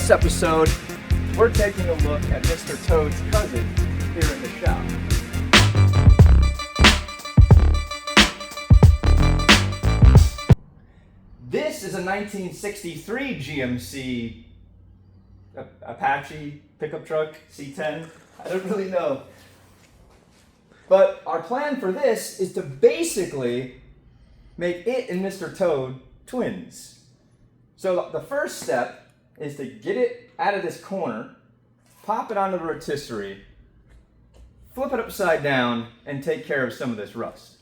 this episode, we're taking a look at Mr. Toad's cousin here in the shop. This is a 1963 GMC Apache pickup truck, C10. I don't really know. But our plan for this is to basically make it and Mr. Toad twins. So the first step is to get it out of this corner, pop it onto the rotisserie, flip it upside down, and take care of some of this rust.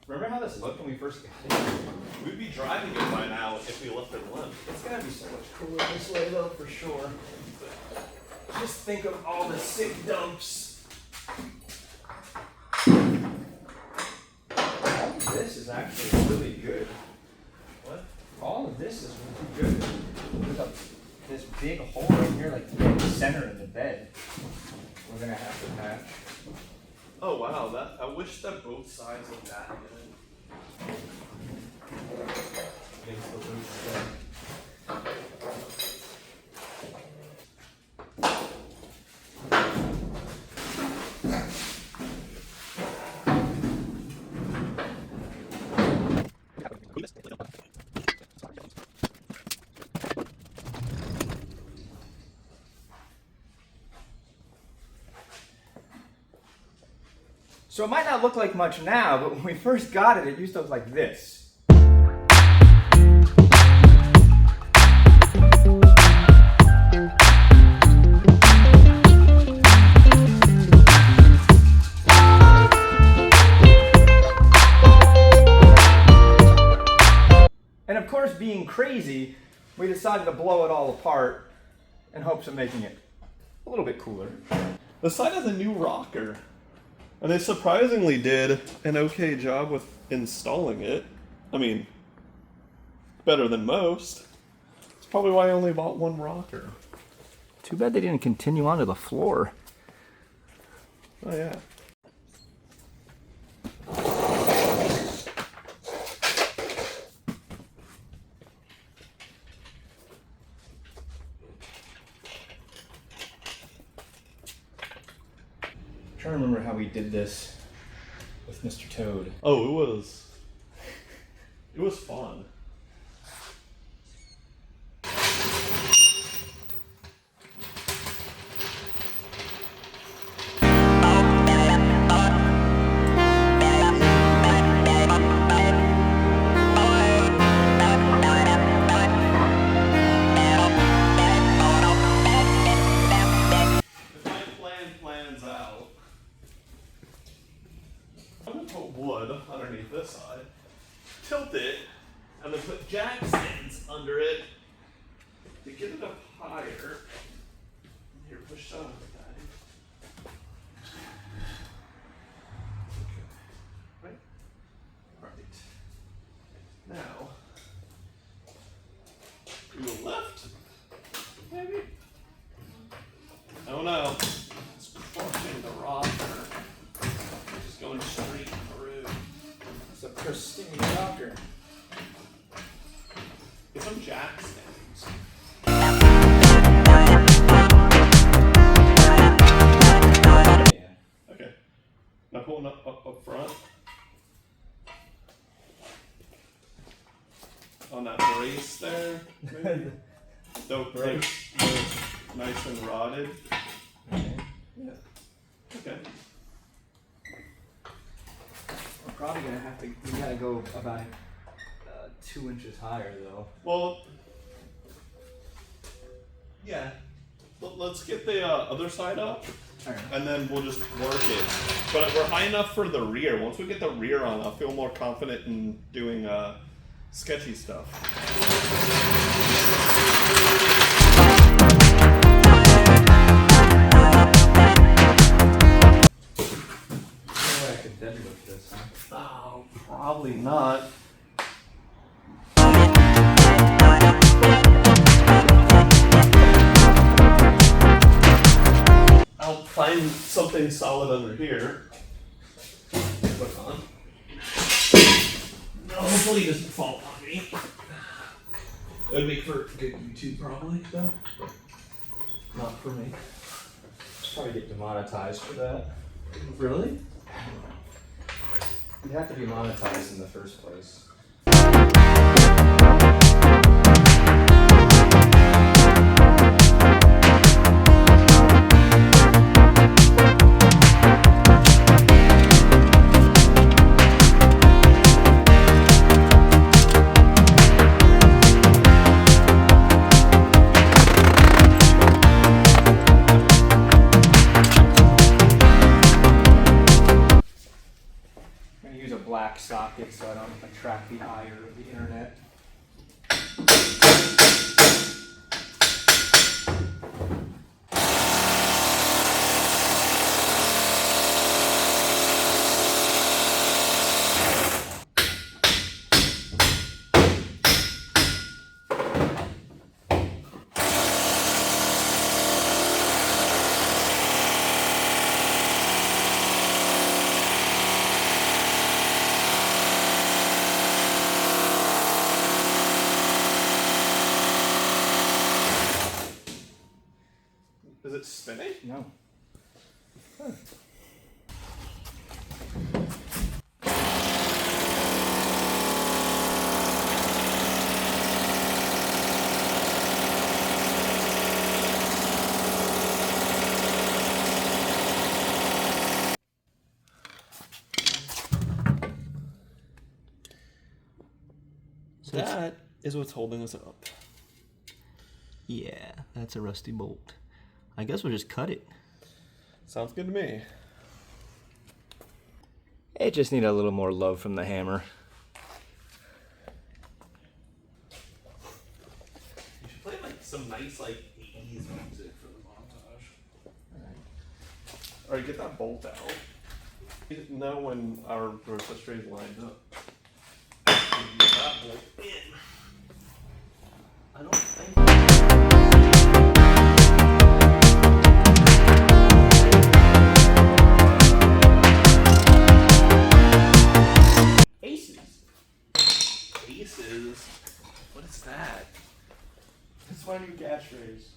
Remember how this looked when we first got it? We'd be driving it by now if we left it alone. It's gonna be so much cooler this way though, for sure. Just think of all the sick dumps. All of this is actually really good. What? All of this is really good. Look up this big hole right here, like in the center of the bed. We're gonna have to patch. Oh wow, I wish that both sides looked that good. Makes the roof good. So it might not look like much now, but when we first got it, it used to look like this. And of course, being crazy, we decided to blow it all apart in hopes of making it a little bit cooler. The side has a new rocker. And they surprisingly did an okay job with installing it. I mean, better than most. It's probably why I only bought one rocker. Too bad they didn't continue onto the floor. Oh yeah. I'm trying to remember how we did this with Mr. Toad. Oh, it was fun. Wood underneath this side, tilt it, and then put jack stands under it to get it up higher. Here, push that on the guy. Okay. Right? Right. Now, we go left, maybe? Oh no, it's crushing the rocker. Just going straight through. It's a pristine rocker. Get some jack stands. Yeah. Okay. Now pulling up front. On that brace there. Maybe. Dope brace. Nice and rotted. Okay. Yeah. Okay. We're probably gonna have to. We gotta go about 2 inches higher, though. Well. Yeah. Let's get the other side up. Alright. And then we'll just work it. But we're high enough for the rear. Once we get the rear on, I'll feel more confident in doing sketchy stuff. No way I could deadlift this, huh? Oh, probably not. I'll find something solid under here. Put on. No, hopefully it doesn't fall on me. It would make for good YouTube probably, though. Not for me. Probably get demonetized for that. Really? You'd have to be monetized in the first place. Black socket so I don't attract the ire of the internet. Is it spinning? No. Huh. So that is what's holding us up. Yeah, that's a rusty bolt. I guess we'll just cut it. Sounds good to me. It just needed a little more love from the hammer. You should play like some nice like 80s music for the montage. Alright, get that bolt out. You didn't know when our process trays lined up. Get that bolt in. I don't think. What is that? It's one of your gas rays.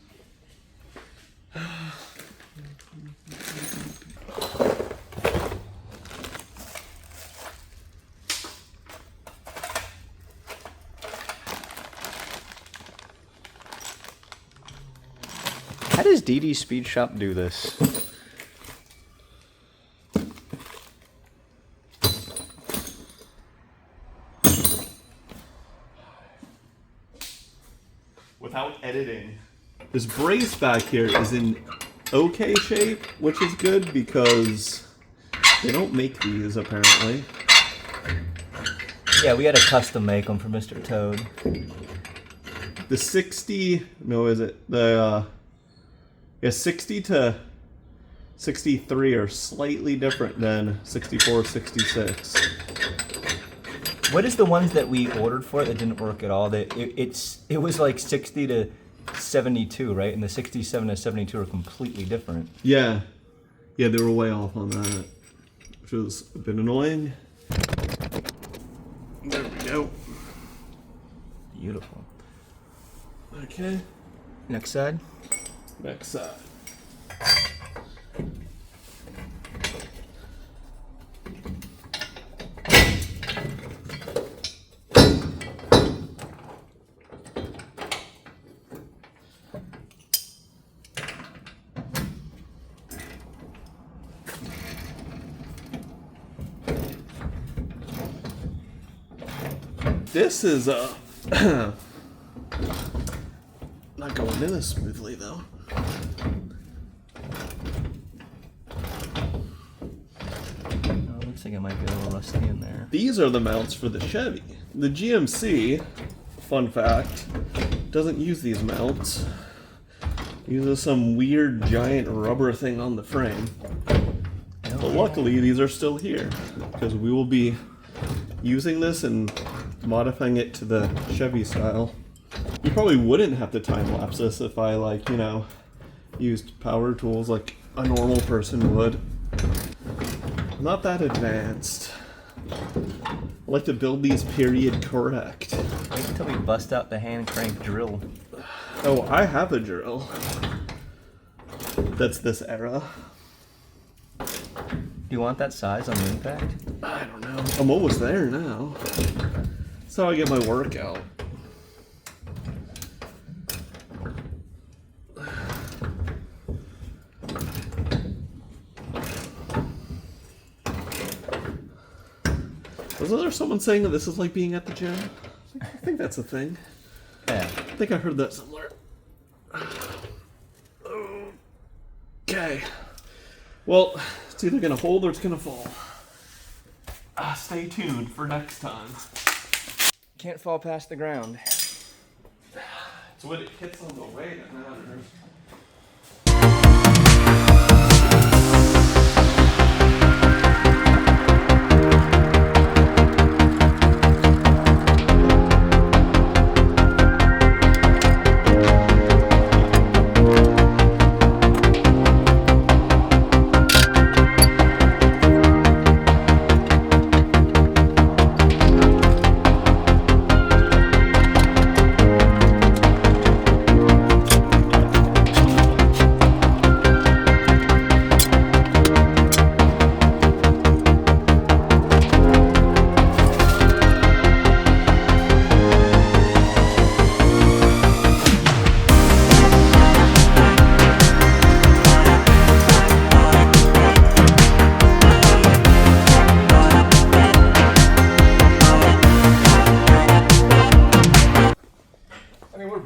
How does DD's Speed Shop do this? Without editing. This brace back here is in okay shape, which is good because they don't make these apparently. Yeah, we had to custom make them for Mr. Toad. The 60, no, is it? The, 60 to 63 are slightly different than 64, 66. What is the ones that we ordered for it that didn't work at all? It was like 60 to 72, right? And the 67 to 72 are completely different. Yeah. Yeah, they were way off on that, which was a bit annoying. There we go. Beautiful. Okay. Next side. Next side. This is not going in as smoothly though. Oh, looks like it might be a little rusty in there. These are the mounts for the Chevy. The GMC, fun fact, doesn't use these mounts. It uses some weird giant rubber thing on the frame. But luckily these are still here because we will be using this and modifying it to the Chevy style. You probably wouldn't have to time lapse this if I used power tools like a normal person would. I'm not that advanced. I like to build these period correct. Make until we bust out the hand crank drill. Oh, I have a drill. That's this era. Do you want that size on the impact? I don't know. I'm almost there now. That's how I get my workout. Wasn't there someone saying that this is like being at the gym? I think that's a thing. Yeah. I think I heard that somewhere. Okay. Well, it's either gonna hold or it's gonna fall. Stay tuned for next time. Can't fall past the ground. It's when it hits on the way that matters.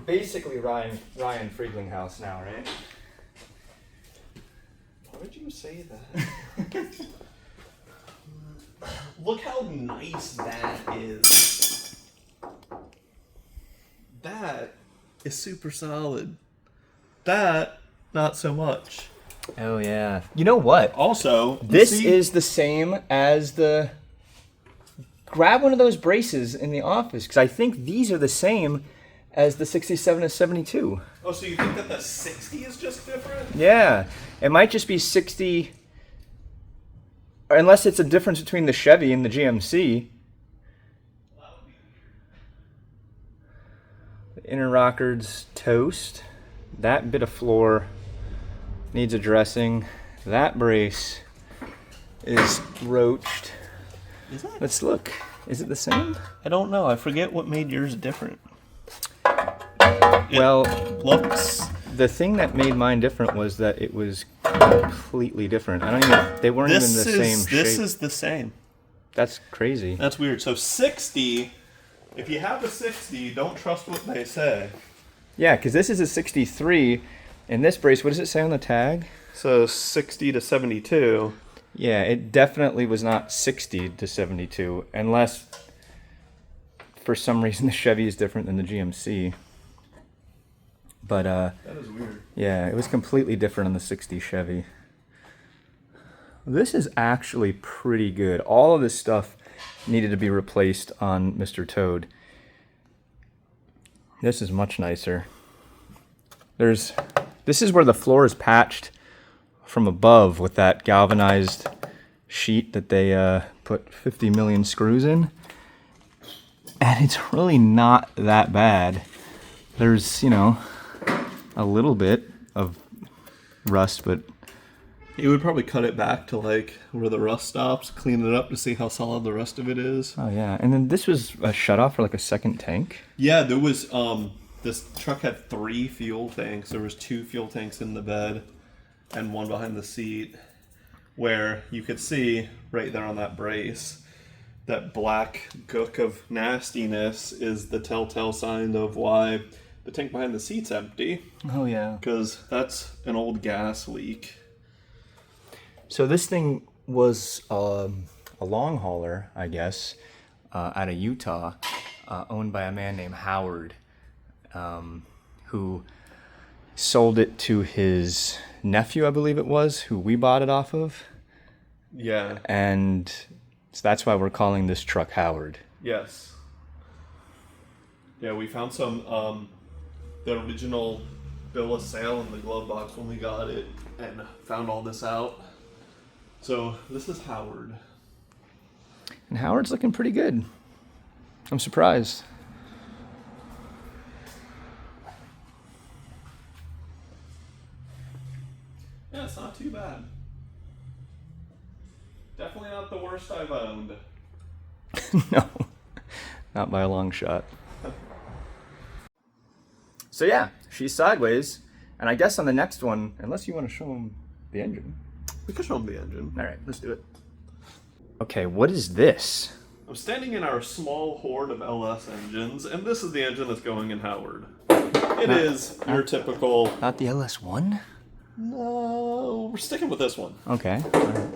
Basically Ryan Frieglinghouse now, right? Why would you say that? Look how nice that is. That is super solid. That, not so much. Oh yeah. You know what? Also, This is the same as the... Grab one of those braces in the office, because I think these are the same as the 67 and 72. Oh, so you think that the 60 is just different? Yeah, it might just be 60, unless it's a difference between the Chevy and the GMC. The inner rockers toast. That bit of floor needs addressing. That brace is roached. Is it? Let's look. Is it the same? I don't know. I forget what made yours different. Well, Looks. the thing that made mine different was that it was completely different. I don't even. They weren't even the same shape. This is the same. That's crazy. That's weird. So 60. If you have a 60, don't trust what they say. Yeah, because this is a 63, and this brace. What does it say on the tag? So 60 to 72. Yeah, it definitely was not 60 to 72, unless for some reason the Chevy is different than the GMC. But That is weird. yeah, it was completely different on the 60 Chevy. This is actually pretty good. All of this stuff needed to be replaced on Mr. Toad. This is much nicer. This is where the floor is patched from above with that galvanized sheet that they put 50 million screws in. And it's really not that bad. There's, a little bit of rust, but You would probably cut it back to like where the rust stops, clean it up to see how solid the rest of it is. oh yeah. And then this was a shutoff for like a second tank. Yeah, there was this truck had 3 fuel tanks. There was 2 fuel tanks in the bed and one behind the seat, where you could see right there on that brace that black gook of nastiness is the telltale sign of why the tank behind the seat's empty, Oh yeah. because that's an old gas leak. So this thing was a long hauler, I guess, out of Utah, owned by a man named Howard, who sold it to his nephew, I believe it was, who we bought it off of. Yeah. And so that's why we're calling this truck Howard. Yes. Yeah, we found some the original bill of sale in the glove box when we got it, and found all this out. So this is Howard. And Howard's looking pretty good. I'm surprised. Yeah, it's not too bad. Definitely not the worst I've owned. No, not by a long shot. So yeah, she's sideways, and I guess on the next one, unless you want to show them the engine. We can show them the engine. All right, let's do it. Okay, what is this? I'm standing in our small horde of LS engines, and this is the engine that's going in Howard. It is your typical... Not the LS1? No, we're sticking with this one. Okay. All right.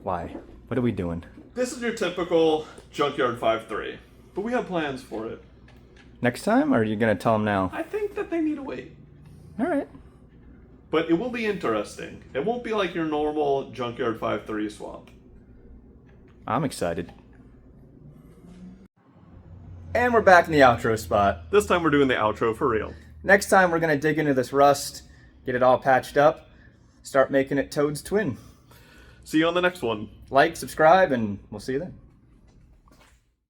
Why? What are we doing? This is your typical junkyard 5.3, but we have plans for it. Next time, or are you gonna tell them now? I think that they need to wait. All right. But it will be interesting. It won't be like your normal junkyard 5.3 swap. I'm excited. And we're back in the outro spot. This time we're doing the outro for real. Next time, we're gonna dig into this rust, get it all patched up, start making it Toad's twin. See you on the next one. Like, subscribe, and we'll see you then.